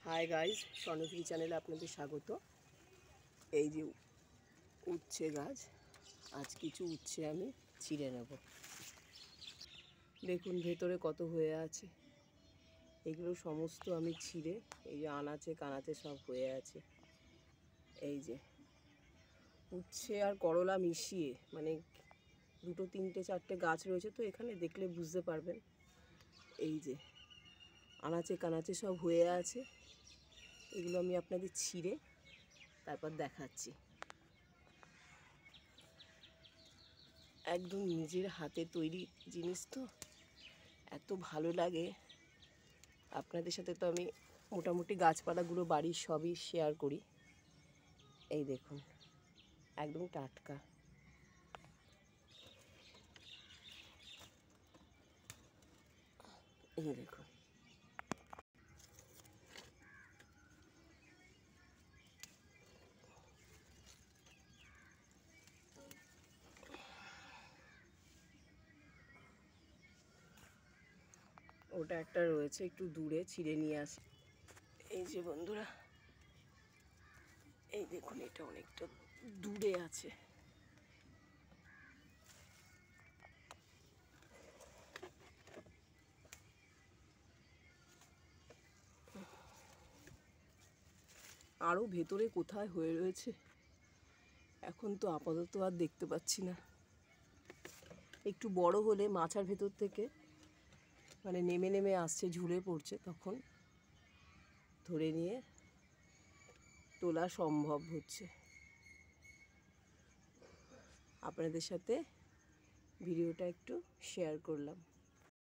Hi guys, Swarnashri চ্যানেলে আপনাদের স্বাগত। এই যে উচ্ছে গাছ, আজ কিছু উচ্ছে আমি ছিঁড়ে নেব। দেখুন ভেতরে কত হয়ে আছে। এগুলো সমস্ত আমি ছিঁড়ে, এই যে আনাচে কানাচে সব হয়ে আছে। এই যে উচ্ছে আর করলা মিশিয়ে, মানে দুটো তিনটে চারটে গাছ রয়েছে, তো এখানে দেখলে বুঝতে পারবেন। এই যে আনাচে কানাচে সব হয়ে আছে, এগুলো আমি আপনাদের ছিঁড়ে তারপর দেখাচ্ছি। একদম নিজের হাতে তৈরি জিনিস, তো এত ভালো লাগে। আপনাদের সাথে তো আমি মোটামুটি গাছপালাগুলো বাড়ির সবই শেয়ার করি। এই দেখুন একদম টাটকা। এই দেখুন ওটা একটা রয়েছে, একটু দূরে, ছিঁড়ে নিয়ে আসি। এই যে বন্ধুরা, এই দেখুন এটা অনেকটা দূরে আছে। আরও ভেতরে কোথায় হয়ে রয়েছে, এখন তো আপাতত আর দেখতে পাচ্ছি না। একটু বড় হলে মাচার ভেতর থেকে মানে নেমে নেমে আসছে, ঝুলে পড়ছে, তখন ধরে নিয়ে তোলা সম্ভব হচ্ছে। আপনাদের সাথে ভিডিওটা একটু শেয়ার করলাম।